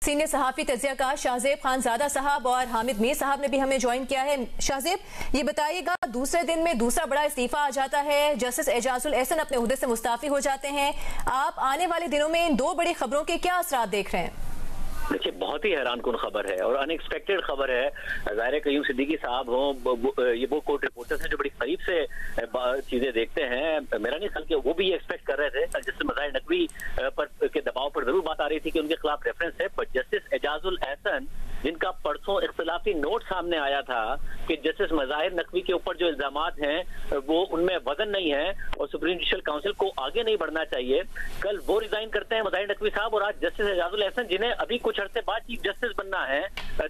Senior सहाफ़ी तज़ियाकार शाहज़ेब खानज़ादा साहब और हामिद मीर साहब ने भी हमें ज्वाइन किया है। शाहज़ेब, ये बताइएगा, दूसरे दिन में दूसरा बड़ा इस्तीफा आ जाता है, जस्टिस एजाजुल एहसन अपने ओहदे से मुस्ताफ़ी हो जाते हैं। आप आने वाले दिनों में इन दो बड़ी खबरों के क्या असरात देख रहे हैं? देखिए, बहुत ही हैरानकुन खबर है और अनएक्सपेक्टेड खबर है। ज़ाहिर क़य्यूम सिद्दीकी साहब हों, ये वो कोर्ट रिपोर्टर्स हैं जो बड़ी करीब से चीजें देखते हैं। मेरा नहीं ख्याल कि वो भी ये एक्सपेक्ट कर रहे थे। जस्टिस मज़ाहिर नकवी पर के दबाव पर जरूर बात आ रही थी कि उनके खिलाफ रेफरेंस है, पर जस्टिस एजाजुल एहसन जिनका परसों इख्तिलाफी नोट सामने आया था कि जस्टिस मज़ाहिर नकवी के ऊपर जो इल्जामात हैं वो उनमें वजन नहीं है और सुप्रीम जुडिशल काउंसिल को आगे नहीं बढ़ना चाहिए, कल वो रिजाइन करते हैं मज़ाहिर नकवी साहब, और आज जस्टिस एजाजुल एहसन जिन्हें अभी कुछ अरसे बाद चीफ जस्टिस बनना है,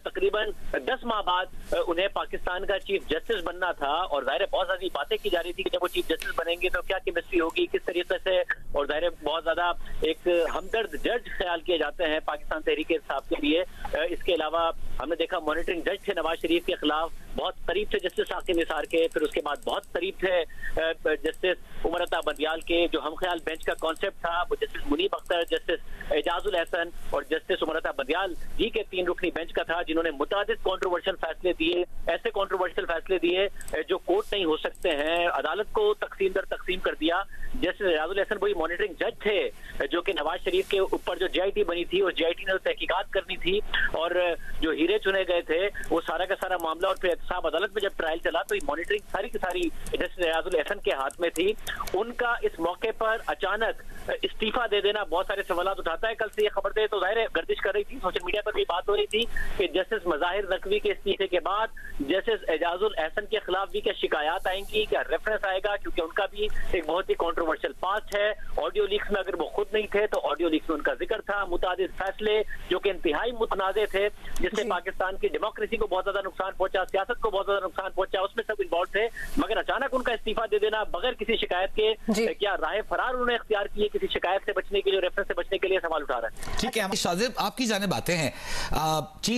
तकरीबन 10 माह बाद उन्हें पाकिस्तान का चीफ जस्टिस बनना था, और ज़ाहिर बहुत सारी बातें की जा रही थी कि जब वो चीफ जस्टिस बनेंगे तो क्या केमिस्ट्री होगी, किस तरीके से, और ज़ाहिर बहुत ज्यादा एक हमदर्द जज ख्याल किए जाते हैं पाकिस्तान तहरीक इंसाफ के लिए। इसके अलावा हमने देखा मॉनिटरिंग जज थे नवाज शरीफ के खिलाफ, बहुत करीब थे जस्टिस साकिब निसार के, फिर उसके बाद बहुत करीब थे जस्टिस उमर अता बंदियाल के। जो हम ख्याल बेंच का कॉन्सेप्ट था वो जस्टिस मुनीब अख्तर, जस्टिस एजाजुल एहसन और जस्टिस उमर अता बंदियाल जी के 3 रुकनी बेंच का था, जिन्होंने मुतादिद कंट्रोवर्शियल फैसले दिए, ऐसे कंट्रोवर्शियल फैसले दिए जो कोर्ट नहीं हो सकते हैं, अदालत को तकसीम दर तकसीम कर दिया। जस्टिस एजाजुल एहसन वही मॉनिटरिंग जज थे जो कि नवाज शरीफ के ऊपर जो JIT बनी थी और JIT ने तहकीकात करनी थी, और जो हीरे चुने गए थे वो सारा का सारा मामला, और फिर एहतसाब अदालत में जब ट्रायल चला तो ये मॉनिटरिंग सारी की सारी जस्टिस एजाजुल एहसन के हाथ में थी। उनका इस मौके पर अचानक इस्तीफा दे देना बहुत सारे सवाल उठाता है। कल से ये खबर थे तो जाहिर है गर्दिश कर रही थी, सोशल मीडिया पर भी बात हो रही थी कि जस्टिस मज़ाहिर नकवी के इस्तीफे के बाद जस्टिस एजाजुल एहसन के खिलाफ भी क्या शिकायत आएंगी, क्या रेफरेंस आएगा, क्योंकि उनका भी एक बहुत ही कंट्रोवर्शियल पास्ट है। ऑडियो लीक्स में अगर वो खुद नहीं थे तो ऑडियो लीक्स में उनका जिक्र था, मुतादिद फैसले जो कि इंतहाई मुतनाज़े थे, जिससे पाकिस्तान की डेमोक्रेसी को बहुत ज्यादा नुकसान पहुंचा, सियासत को बहुत ज्यादा नुकसान पहुंचा, उसमें सब इन्वॉल्व थे। मगर अचानक उनका इस्तीफा दे देना बगैर किसी शिकायत के, क्या राह फरार उन्होंने इख्तियार की है किसी शिकायत से बचने के लिए, रेफरेंस से बचने के लिए, सवाल उठा रहा है। ठीक है शाहज़ेब, आपकी जाने बातें हैं।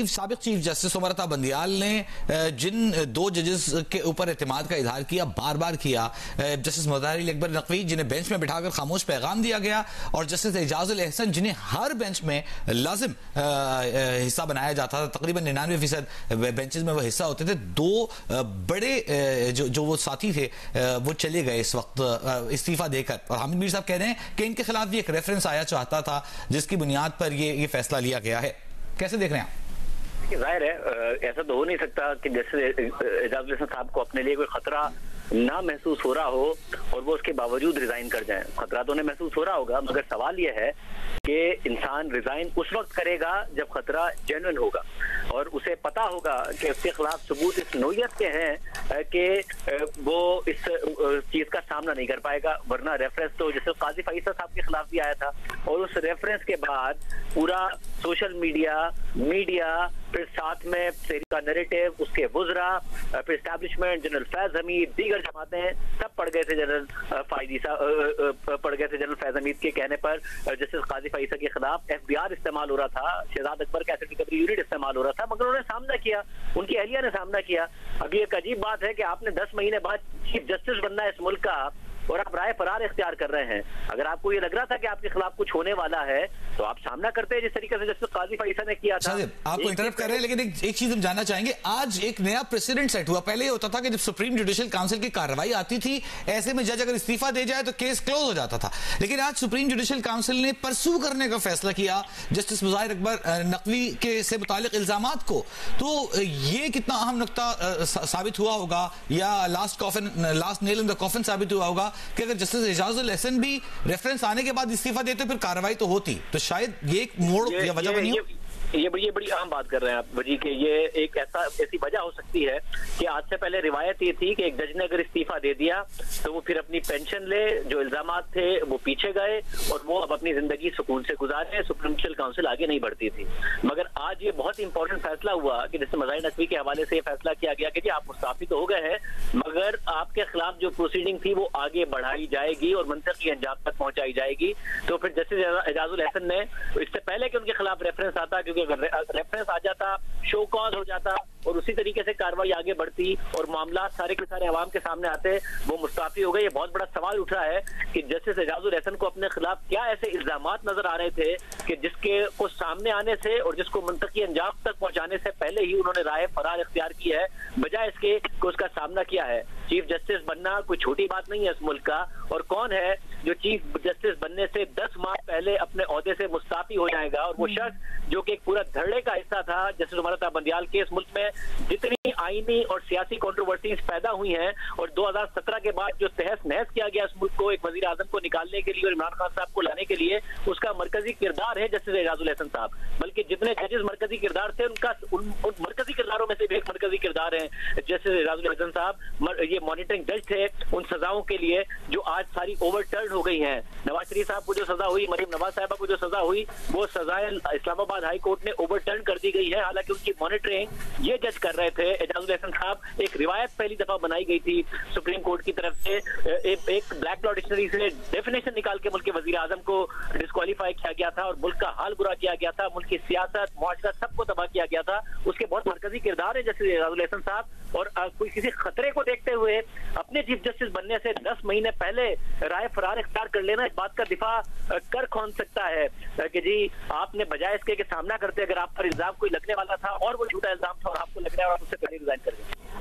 साबिक चीफ जस्टिस उमर अता बंदियाल ने जिन 2 जजेस के ऊपर एतमाद का इजहार किया, बार बार किया, जस्टिस मज़ाहिर अकबर नकवी जिन्हें बेंच में बिठाकर खामोश पैगाम दिया गया, और जस्टिस एजाजुल एहसन जिन्हें हर बेंच में लाजिम हिस्सा बनाया जाता था, तकरीबन 99% बेंचेस में वो हिस्सा होते थे। 2 बड़े जो वो साथी थे वो चले गए इस वक्त इस्तीफा देकर, और हामिद मीर साहब कह रहे हैं कि इनके खिलाफ भी एक रेफरेंस आया चाहता था जिसकी बुनियाद पर ये फैसला लिया गया है। कैसे देख रहे हैं आप? जाहिर है ऐसा तो हो नहीं सकता कि जैसे एजाजुल एहसन साहब को अपने लिए कोई खतरा ना महसूस हो रहा हो और वो उसके बावजूद रिजाइन कर जाएं। खतरा तो उन्हें महसूस हो रहा होगा, मगर सवाल यह है कि इंसान रिजाइन उस वक्त करेगा जब खतरा जेन्युइन होगा और उसे पता होगा कि उसके खिलाफ सबूत इस नोयत के हैं कि वो इस चीज का सामना नहीं कर पाएगा। वरना रेफरेंस तो जैसे काजी फैसल साहब के खिलाफ भी आया था, और उस रेफरेंस के बाद पूरा सोशल मीडिया फिर साथ में का नैरेटिव, उसके वुज़रा, फिर एस्टैब्लिशमेंट, जनरल फैज हमीद, दीगर जमातें सब पड़ गए थे जनरल फैज हमीद के कहने पर जस्टिस काजी फैसल के खिलाफ FBR इस्तेमाल हो रहा था, शहजाद अकबर का एसेट रिकवरी यूनिट इस्तेमाल हो रहा था, मगर उन्होंने सामना किया, उनकी अहलिया ने सामना किया। अभी एक अजीब बात है कि आपने 10 महीने बाद चीफ जस्टिस बनना है इस मुल्क का और आप राय फरार इख्तियार कर रहे हैं। अगर आपको ये लग रहा था कि आपके खिलाफ कुछ होने वाला है तो आप सामना करते हैं जिस तरीके से जस्टिस काजी फैसल ने किया था। आपको इंटरप्ट कर रहे हैं, लेकिन एक चीज हम जानना चाहेंगे। आज एक नया प्रेसिडेंट सेट हुआ। पहले ये होता था कि जब सुप्रीम जुडिशल काउंसिल की कार्रवाई आती थी, ऐसे में जज अगर इस्तीफा दे जाए तो केस क्लोज हो जाता था, लेकिन आज सुप्रीम जुडिशल काउंसिल ने परसू करने का फैसला किया जस्टिस मज़ाहिर अकबर नकवी के से मुतालिक इल्जामात को। तो ये कितना अहम नुकता साबित हुआ होगा, या last nail in the coffin साबित हुआ होगा कि अगर जस्टिस एजाजुल एहसन भी रेफरेंस आने के बाद इस्तीफा देते फिर कार्रवाई तो होती, तो शायद ये एक मोड़ या वजह बनी हो। ये बड़ी अहम बात कर रहे हैं आप वजी के, ये एक ऐसी वजह हो सकती है कि आज से पहले रिवायत ये थी कि एक जज ने अगर इस्तीफा दे दिया तो वो फिर अपनी पेंशन ले, जो इल्जामात थे वो पीछे गए और वो अब अपनी जिंदगी सुकून से गुजारे, सुप्रीम जुडिशल काउंसिल आगे नहीं बढ़ती थी। मगर आज ये बहुत इंपॉर्टेंट फैसला हुआ कि जैसे मज़ाहिर नकवी के हवाले से ये फैसला किया गया कि जी आप मुस्ताफी तो हो गए हैं, मगर आपके खिलाफ जो प्रोसीडिंग थी वो आगे बढ़ाई जाएगी और मंतकी अंजाम तक पहुंचाई जाएगी। तो फिर जस्टिस एजाजुल एहसन ने, इससे पहले कि उनके खिलाफ रेफरेंस आता, क्योंकि अगर रेफरेंस आ जाता शो कॉज हो जाता और उसी तरीके से कार्रवाई आगे बढ़ती और मामला सारे के सारे अवाम के सामने आते, वो मुस्ताफी हो गए। ये बहुत बड़ा सवाल उठ रहा है कि जस्टिस एजाजुल एहसन को अपने खिलाफ क्या ऐसे इल्जामात नजर आ रहे थे कि जिसके को सामने आने से और जिसको मुंतकी अंजाम तक पहुंचाने से पहले ही उन्होंने राय फरार इख्तियार की है, बजाय इसके कि उसका सामना किया है। चीफ जस्टिस बनना कोई छोटी बात नहीं है इस मुल्क का, और कौन है जो चीफ जस्टिस बनने से 10 माह पहले अपने ओहदे से मुस्ताफी हो जाएगा। और वो शख्स जो कि एक पूरा धरने का हिस्सा था जस्टिस उमर बंदियाल के। इस मुल्क में जितनी आईनी और सियासी कंट्रोवर्सीज पैदा हुई हैं और 2017 के बाद जो तहस नहस किया गया इस मुल्क को एक वजीर आजम को निकालने के लिए और इमरान खान साहब को लाने के लिए, उसका मरकजी किरदार है जस्टिस एजाजुल एहसन साहब। बल्कि जितने जजेस मरकजी किरदार थे उनका उन मरकजी किरदारों में से भी एक मरकजी किरदार है जस्टिस एजाजुल एहसन साहब। ये मॉनिटरिंग जज थे उन सजाओं के लिए जो आज सारी ओवरटर्न हो गई हैं। नवाज शरीफ साहब को जो सजा हुई, मरीम नवाज साहबा को जो सजा हुई, वो सजाएं इस्लामाबाद हाई कोर्ट ने ओवरटर्न कर दी गई है। हालांकि उनकी मॉनिटरिंग ये जज कर रहे थे एजाजुल एहसन साहब। एक रिवायत पहली दफा बनाई गई थी सुप्रीम कोर्ट की तरफ से, एक ब्लैक लॉ डिक्शनरी से डेफिनेशन निकाल के मुल्क के वजीर आजम को डिस्क्वालीफाई किया गया था और मुल्क का हाल बुरा किया गया था, मुल्क की सियासत मुआशरा सबको तबाह किया गया था। उसके बहुत मरकजी किरदार है जस्टिस एजाजुल एहसन साहब। और कोई किसी खतरे को देखते हुए अपने चीफ जस्टिस बनने से 10 महीने पहले राय फरार इख्तियार कर लेना, इस बात का दिफा कर कौन सकता है कि जी आपने बजाय इसके कि सामना करते अगर आप पर इल्जाम कोई लगने वाला था और वो झूठा इल्जाम था और आपको लग रहा है और उससे पहले रिजाइन कर दें।